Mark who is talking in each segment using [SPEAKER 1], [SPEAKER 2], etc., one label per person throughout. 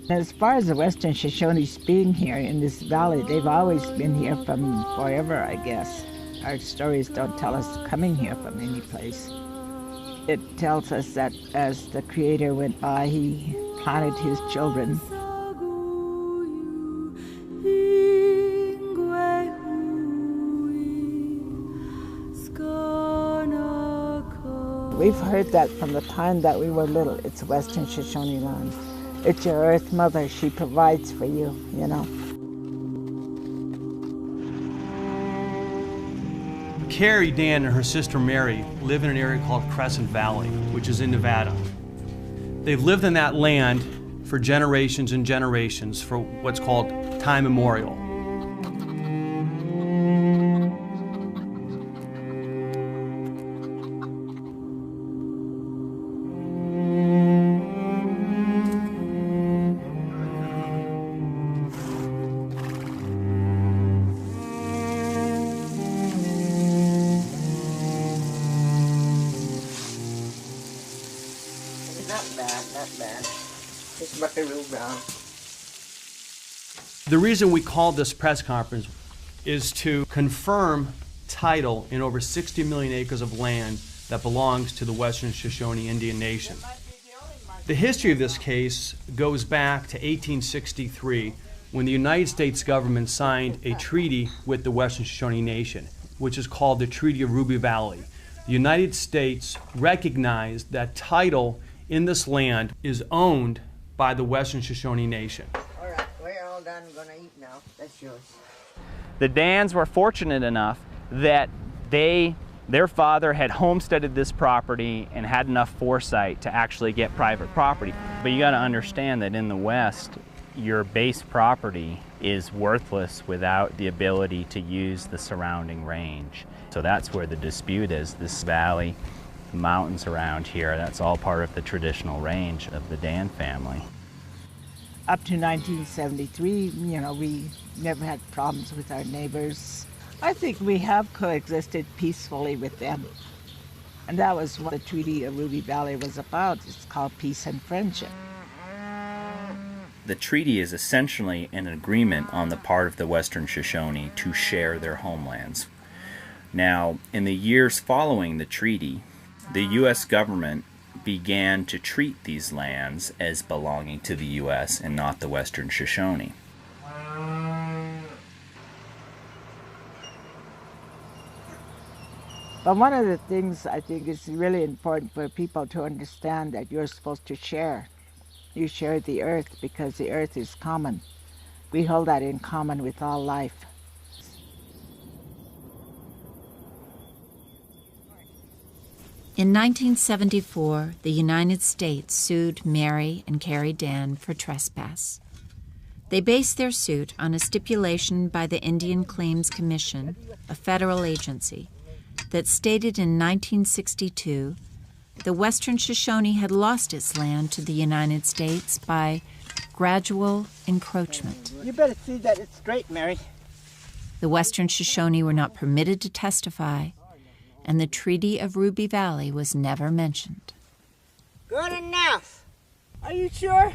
[SPEAKER 1] As far as the Western Shoshones being here in this valley, they've always been here from forever, I guess. Our stories don't tell us coming here from any place. It tells us that as the Creator went by, He planted His children. We've heard that from the time that we were little. It's Western Shoshone land. It's your Earth Mother. She provides for you, you know.
[SPEAKER 2] Carrie, Dan, and her sister Mary live in an area called Crescent Valley, which is in Nevada. They've lived in that land for generations and generations, for what's called time immemorial.
[SPEAKER 1] Not bad. It's buckaroo brown.
[SPEAKER 2] The reason we called this press conference is to confirm title in over 60 million acres of land that belongs to the Western Shoshone Indian Nation. The history of this case goes back to 1863, when the United States government signed a treaty with the Western Shoshone Nation, which is called the Treaty of Ruby Valley. The United States recognized that title in this land is owned by the Western Shoshone Nation.
[SPEAKER 1] All right, we're all done gonna eat now. That's yours.
[SPEAKER 3] The Dans were fortunate enough that their father had homesteaded this property and had enough foresight to actually get private property. But you gotta understand that in the West, your base property is worthless without the ability to use the surrounding range. So that's where the dispute is. This valley, mountains around here, that's all part of the traditional range of the Dan family.
[SPEAKER 1] Up to 1973, you know, we never had problems with our neighbors. I think we have coexisted peacefully with them. And that was what the Treaty of Ruby Valley was about. It's called peace and friendship.
[SPEAKER 3] The treaty is essentially an agreement on the part of the Western Shoshone to share their homelands. Now, in the years following the treaty, the U.S. government began to treat these lands as belonging to the U.S. and not the Western Shoshone.
[SPEAKER 1] But one of the things I think is really important for people to understand that you're supposed to share. You share the earth because the earth is common. We hold that in common with all life.
[SPEAKER 4] In 1974, the United States sued Mary and Carrie Dan for trespass. They based their suit on a stipulation by the Indian Claims Commission, a federal agency, that stated in 1962 the Western Shoshone had lost its land to the United States by gradual encroachment.
[SPEAKER 1] You better see that it's straight, Mary.
[SPEAKER 4] The Western Shoshone were not permitted to testify, and the Treaty of Ruby Valley was never mentioned.
[SPEAKER 1] Good enough. Are you sure?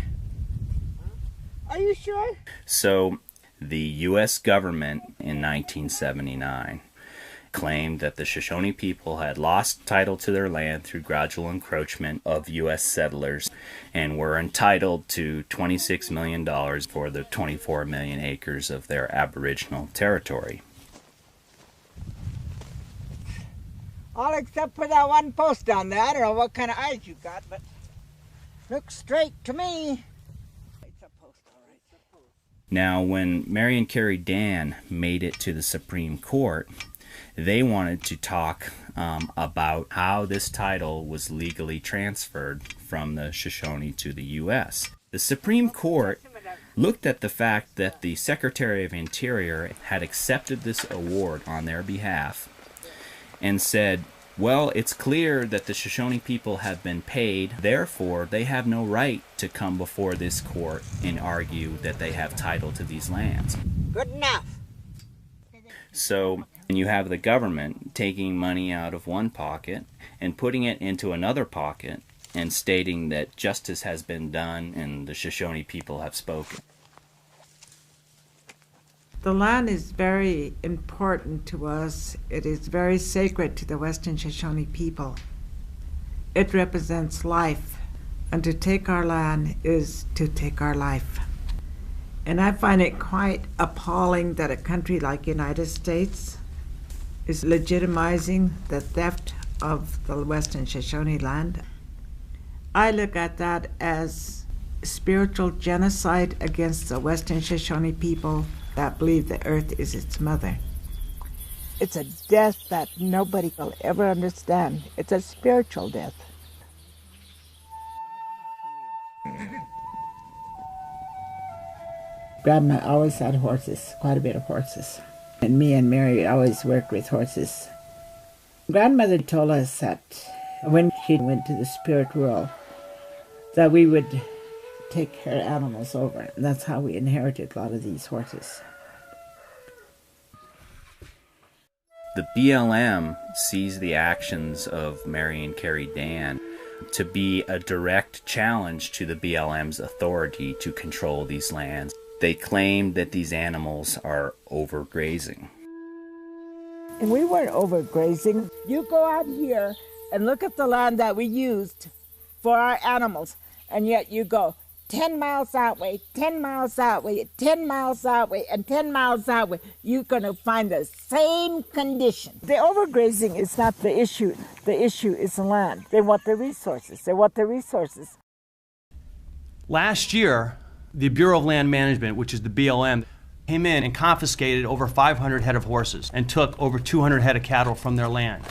[SPEAKER 1] Are you sure?
[SPEAKER 3] So, the U.S. government in 1979 claimed that the Shoshone people had lost title to their land through gradual encroachment of U.S. settlers and were entitled to $26 million for the 24 million acres of their Aboriginal territory.
[SPEAKER 1] All except for that one post on there. I don't know what kind of eyes you got, but looks straight to me. It's a post, all right.
[SPEAKER 3] Now, when Mary and Carrie Dan made it to the Supreme Court, they wanted to talk about how this title was legally transferred from the Shoshone to the U.S. The Supreme Court looked at the fact that the Secretary of Interior had accepted this award on their behalf and said, well, it's clear that the Shoshone people have been paid, therefore they have no right to come before this court and argue that they have title to these lands.
[SPEAKER 1] Good enough.
[SPEAKER 3] So, and you have the government taking money out of one pocket and putting it into another pocket and stating that justice has been done and the Shoshone people have spoken.
[SPEAKER 1] The land is very important to us. It is very sacred to the Western Shoshone people. It represents life, and to take our land is to take our life. And I find it quite appalling that a country like the United States is legitimizing the theft of the Western Shoshone land. I look at that as spiritual genocide against the Western Shoshone people that believe the earth is its mother. It's a death that nobody will ever understand. It's a spiritual death. Grandma always had horses, quite a bit of horses. And me and Mary always worked with horses. Grandmother told us that when she went to the spirit world, that we would take her animals over. And that's how we inherited a lot of these horses.
[SPEAKER 3] The BLM sees the actions of Mary and Carrie Dann to be a direct challenge to the BLM's authority to control these lands. They claim that these animals are overgrazing.
[SPEAKER 1] And we weren't overgrazing. You go out here and look at the land that we used for our animals, and yet you go 10 miles that way, 10 miles that way, 10 miles that way, and 10 miles that way. You're going to find the same condition. The overgrazing is not the issue. The issue is the land. They want the resources. They want the resources.
[SPEAKER 2] Last year, the Bureau of Land Management, which is the BLM, came in and confiscated over 500 head of horses and took over 200 head of cattle from their land.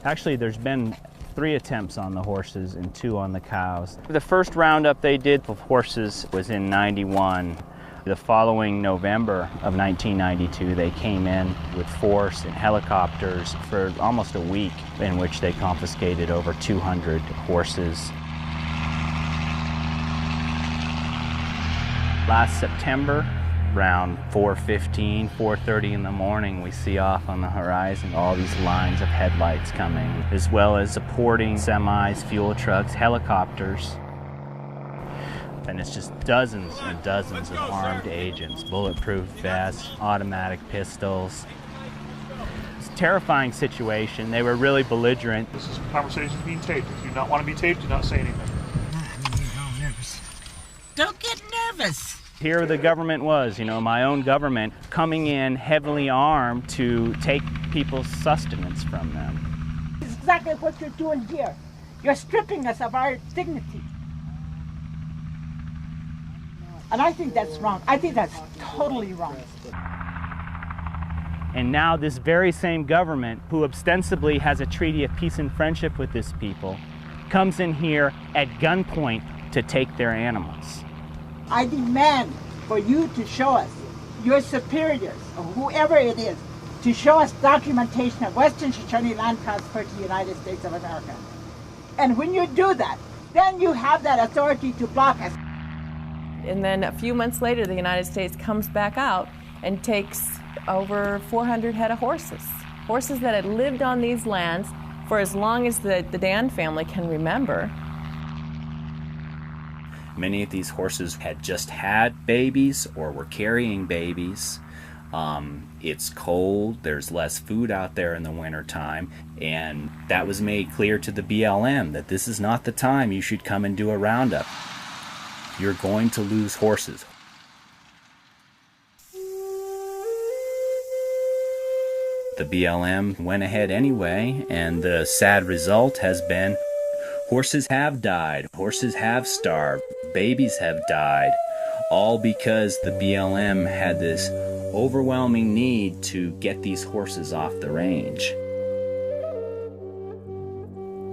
[SPEAKER 5] Actually, there's been 3 attempts on the horses and 2 on the cows. The first roundup they did of horses was in '91. The following November of 1992, they came in with force and helicopters for almost a week, in which they confiscated over 200 horses. Last September, around 4:15, 4:30 in the morning, we see off on the horizon all these lines of headlights coming, as well as supporting semis, fuel trucks, helicopters. And it's just dozens and dozens of armed agents, bulletproof vests, automatic pistols. It's a terrifying situation. They were really belligerent.
[SPEAKER 6] This is conversations being taped. If you do not want to be taped, do not say anything.
[SPEAKER 1] I'm nervous. Don't get nervous.
[SPEAKER 5] Here the government was, my own government, coming in heavily armed to take people's sustenance from them.
[SPEAKER 1] It's exactly what you're doing here. You're stripping us of our dignity. And I think that's wrong. I think that's totally wrong.
[SPEAKER 5] And now this very same government, who ostensibly has a treaty of peace and friendship with this people, comes in here at gunpoint to take their animals.
[SPEAKER 1] I demand for you to show us, your superiors, or whoever it is, to show us documentation of Western Shoshone land transfer to the United States of America. And when you do that, then you have that authority to block us.
[SPEAKER 7] And then a few months later, the United States comes back out and takes over 400 head of horses. Horses that had lived on these lands for as long as the Dann family can remember.
[SPEAKER 3] Many of these horses had just had babies or were carrying babies. It's cold, there's less food out there in the wintertime, and that was made clear to the BLM that this is not the time you should come and do a roundup. You're going to lose horses. The BLM went ahead anyway, and the sad result has been horses have died, horses have starved, babies have died, all because the BLM had this overwhelming need to get these horses off the range.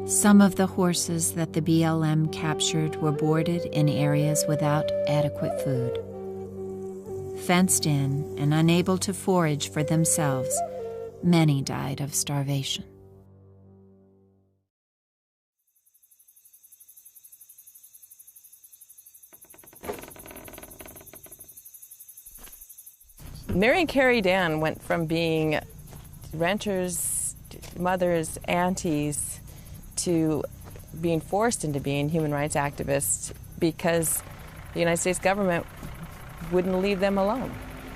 [SPEAKER 4] Some of the horses that the BLM captured were boarded in areas without adequate food. Fenced in and unable to forage for themselves, many died of starvation.
[SPEAKER 7] Mary and Carrie Dann went from being renters, mothers, aunties, to being forced into being human rights activists because the United States government wouldn't leave them alone.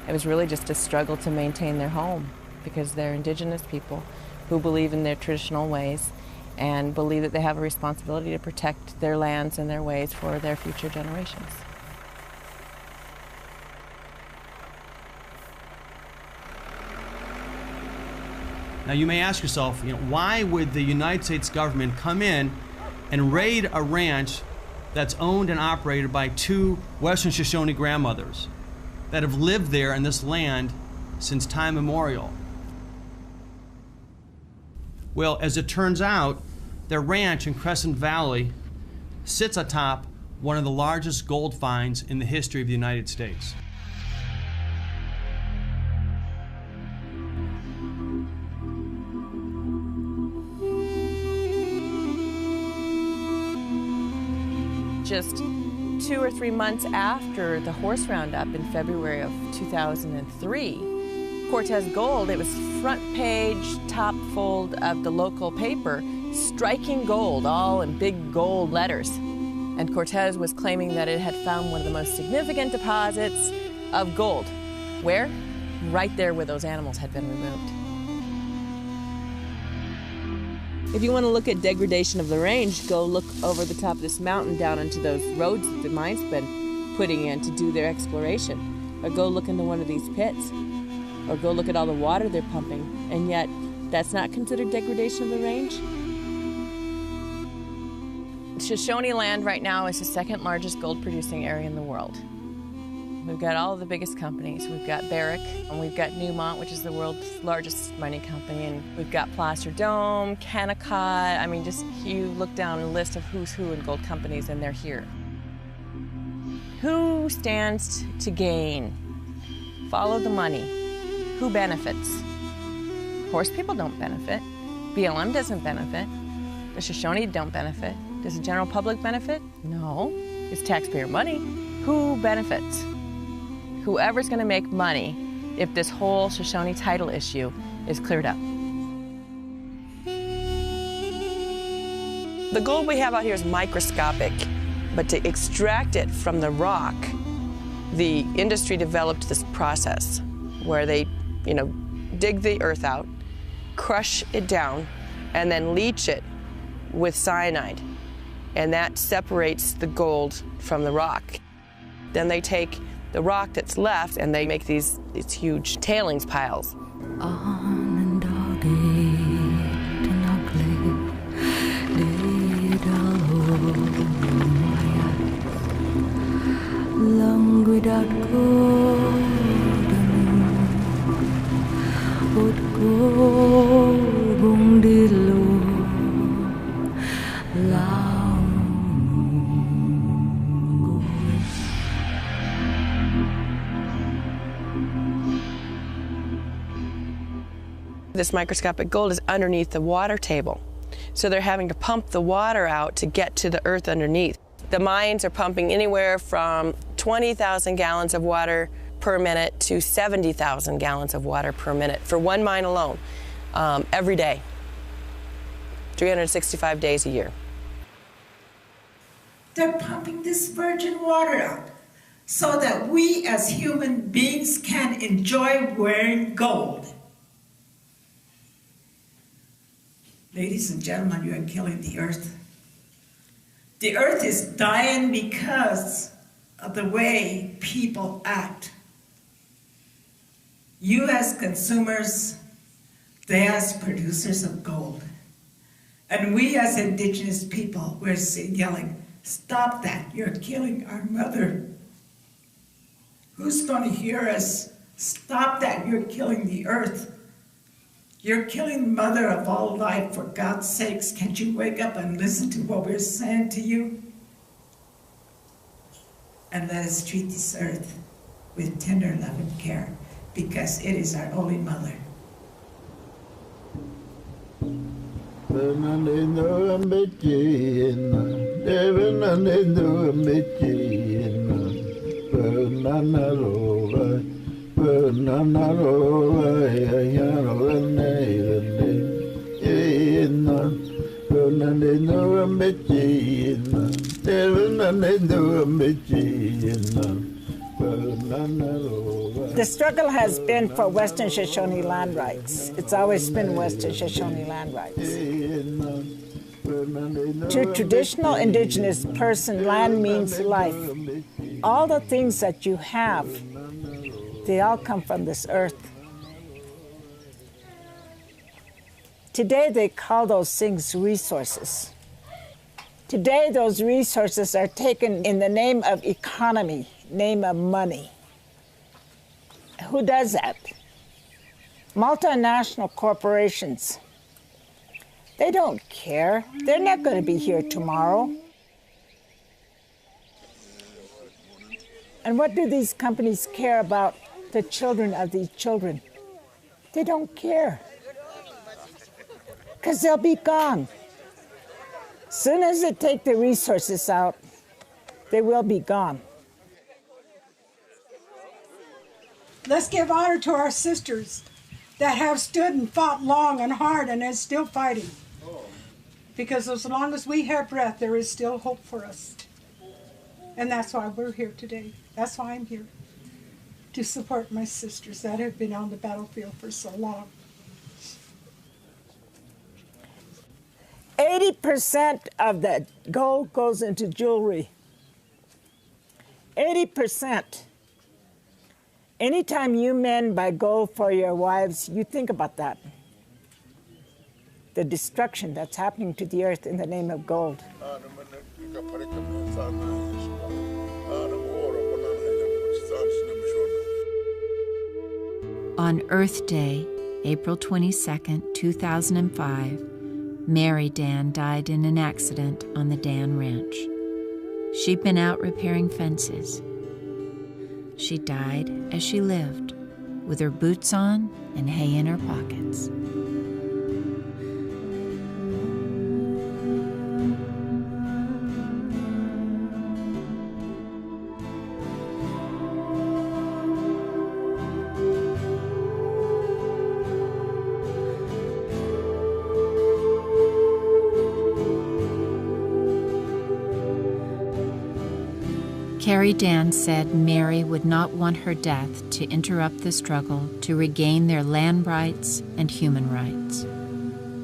[SPEAKER 7] It was really just a struggle to maintain their home because they're indigenous people who believe in their traditional ways and believe that they have a responsibility to protect their lands and their ways for their future generations.
[SPEAKER 2] Now you may ask yourself, why would the United States government come in and raid a ranch that's owned and operated by two Western Shoshone grandmothers that have lived there in this land since time immemorial? Well, as it turns out, their ranch in Crescent Valley sits atop one of the largest gold finds in the history of the United States.
[SPEAKER 7] Just 2 or 3 months after the horse roundup in February of 2003, Cortez Gold, it was front page, top fold of the local paper, striking gold, all in big gold letters. And Cortez was claiming that it had found one of the most significant deposits of gold. Where? Right there where those animals had been removed. If you want to look at degradation of the range, go look over the top of this mountain down into those roads that the mine's been putting in to do their exploration. Or go look into one of these pits. Or go look at all the water they're pumping. And yet, that's not considered degradation of the range? Shoshone land right now is the second largest gold producing area in the world. We've got all of the biggest companies. We've got Barrick, and we've got Newmont, which is the world's largest mining company, and we've got Placer Dome, Kennecott. I mean, just you look down a list of who's who in gold companies, and they're here. Who stands to gain? Follow the money. Who benefits? Horse people don't benefit. BLM doesn't benefit. The Shoshone don't benefit. Does the general public benefit? No. It's taxpayer money. Who benefits? Whoever's going to make money if this whole Shoshone title issue is cleared up. The gold we have out here is microscopic, but to extract it from the rock, the industry developed this process where they, dig the earth out, crush it down, and then leach it with cyanide. And that separates the gold from the rock. Then they take the rock that's left and they make these huge tailings piles. This microscopic gold is underneath the water table. So they're having to pump the water out to get to the earth underneath. The mines are pumping anywhere from 20,000 gallons of water per minute to 70,000 gallons of water per minute for one mine alone, every day, 365 days a year.
[SPEAKER 8] They're pumping this virgin water out so that we as human beings can enjoy wearing gold. Ladies and gentlemen, you are killing the earth. The earth is dying because of the way people act. You as consumers, they as producers of gold. And we as indigenous people, we're yelling, stop that, you're killing our mother. Who's going to hear us? Stop that, you're killing the earth. You're killing the mother of all life, for God's sakes. Can't you wake up and listen to what we're saying to you? And let us treat this earth with tender love and care, because it is our only mother.
[SPEAKER 1] The struggle has been for Western Shoshone land rights. It's always been Western Shoshone land rights. To a traditional indigenous person, land means life. All the things that you have, they all come from this earth. Today they call those things resources. Today those resources are taken in the name of economy, name of money. Who does that? Multinational corporations. They don't care. They're not going to be here tomorrow. And what do these companies care about the children of these children? They don't care. Because they'll be gone. Soon as they take the resources out, they will be gone.
[SPEAKER 9] Let's give honor to our sisters that have stood and fought long and hard and is still fighting. Because as long as we have breath, there is still hope for us. And that's why we're here today. That's why I'm here, to support my sisters that have been on the battlefield for so long.
[SPEAKER 1] 80% of the gold goes into jewelry. 80%. Anytime you men buy gold for your wives, you think about that. The destruction that's happening to the earth in the name of gold.
[SPEAKER 4] On Earth Day, April 22, 2005, Mary Dann died in an accident on the Dann Ranch. She'd been out repairing fences. She died as she lived, with her boots on and hay in her pockets. Carrie Dann said Mary would not want her death to interrupt the struggle to regain their land rights and human rights.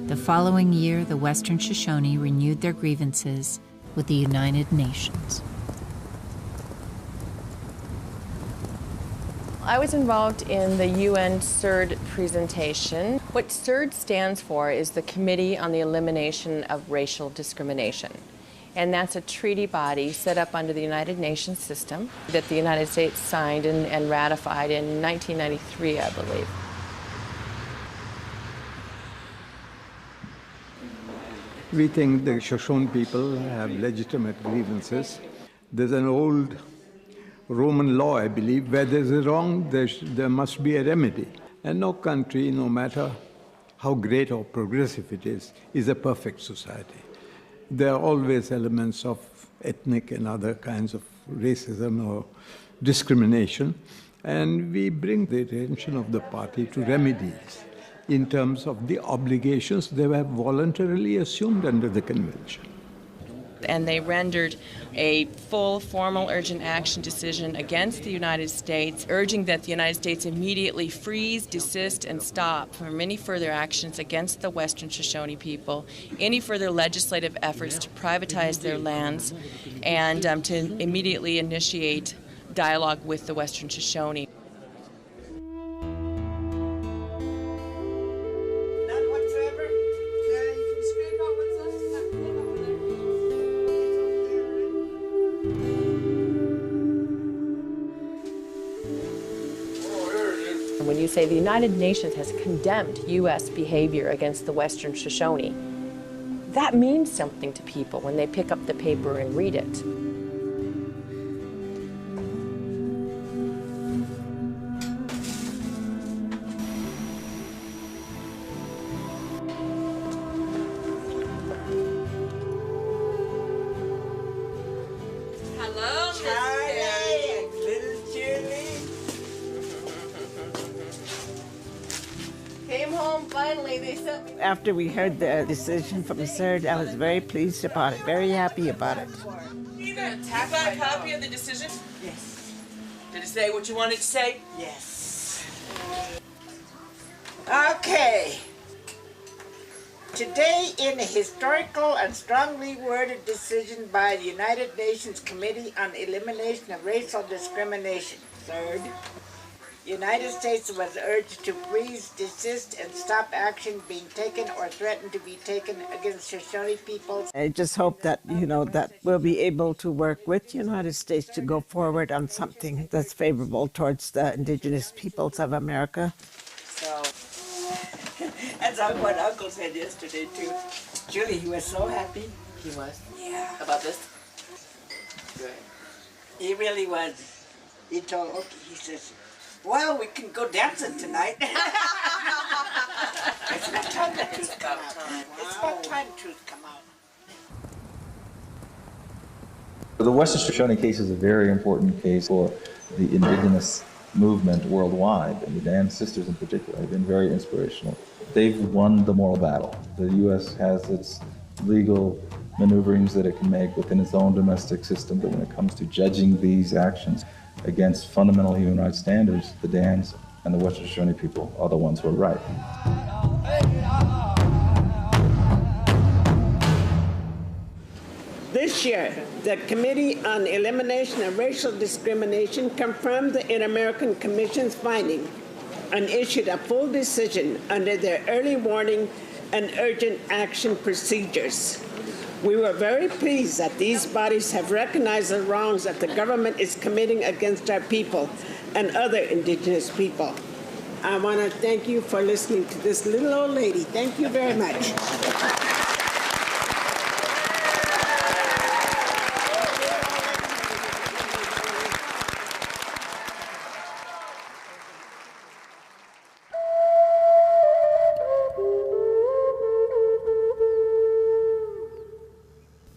[SPEAKER 4] The following year, the Western Shoshone renewed their grievances with the United Nations.
[SPEAKER 7] I was involved in the UN CERD presentation. What CERD stands for is the Committee on the Elimination of Racial Discrimination. And that's a treaty body set up under the United Nations system that the United States signed and ratified in 1993, I believe.
[SPEAKER 10] We think the Shoshone people have legitimate grievances. There's an old Roman law, I believe, where there's a wrong, there must be a remedy. And no country, no matter how great or progressive it is a perfect society. There are always elements of ethnic and other kinds of racism or discrimination, and we bring the attention of the party to remedies in terms of the obligations they have voluntarily assumed under the convention.
[SPEAKER 7] And they rendered a full, formal, urgent action decision against the United States, urging that the United States immediately freeze, desist, and stop from any further actions against the Western Shoshone people, any further legislative efforts to privatize their lands, and to immediately initiate dialogue with the Western Shoshone. When you say the United Nations has condemned U.S. behavior against the Western Shoshone, that means something to people when they pick up the paper and read it. Hello, Charlie and little Julie. Came home finally. They sent me
[SPEAKER 1] After we heard the decision from the third, I was very pleased about it, very happy about it.
[SPEAKER 11] You got a copy of the decision?
[SPEAKER 8] Yes.
[SPEAKER 11] Did it say what you wanted to say?
[SPEAKER 8] Yes. Okay. Today, in a historical and strongly worded decision by the United Nations Committee on Elimination of Racial Discrimination, third, the United States was urged to freeze, desist, and stop action being taken or threatened to be taken against Shoshone peoples.
[SPEAKER 1] I just hope that, that we'll be able to work with the United States to go forward on something that's favorable towards the indigenous peoples of America.
[SPEAKER 8] So, that's what Uncle said yesterday, too. Julie, he was so happy.
[SPEAKER 11] He was?
[SPEAKER 8] Yeah.
[SPEAKER 11] About this?
[SPEAKER 8] Good. He really was. He told Oki, he says, well, we can go dancing tonight. It's about time the truth come out. It's about time the truth come out.
[SPEAKER 12] The Western Shoshone case is a very important case for the indigenous movement worldwide, and the Dan sisters in particular have been very inspirational. They've won the moral battle. The U.S. has its legal maneuverings that it can make within its own domestic system, but when it comes to judging these actions against fundamental human rights standards, the Dans and the Western Shoshone people are the ones who are right.
[SPEAKER 8] This year, the Committee on Elimination of Racial Discrimination confirmed the Inter-American Commission's finding and issued a full decision under their early warning and urgent action procedures. We were very pleased that these bodies have recognized the wrongs that the government is committing against our people and other indigenous people. I want to thank you for listening to this little old lady. Thank you very much.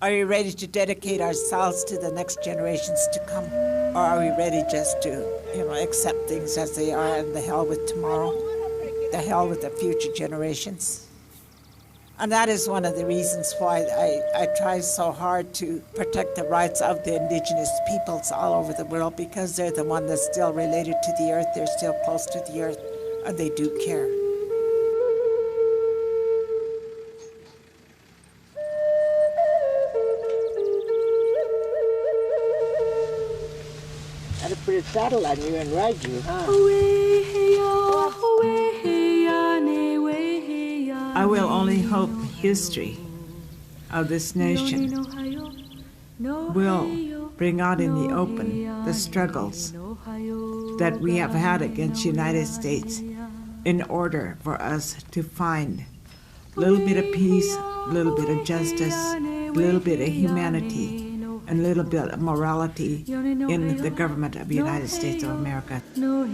[SPEAKER 8] Are you ready to dedicate ourselves to the next generations to come? Or are we ready just to, accept things as they are and the hell with tomorrow? The hell with the future generations? And that is one of the reasons why I try so hard to protect the rights of the indigenous peoples all over the world, because they're the one that's still related to the earth, they're still close to the earth, and they do care. I'd put a saddle on you and ride you, huh? I will only hope history of this nation will bring out in the open the struggles that we have had against the United States in order for us to find a little bit of peace, a little bit of justice, a little bit of humanity, and a little bit of morality in the government of the United States of America.
[SPEAKER 13] No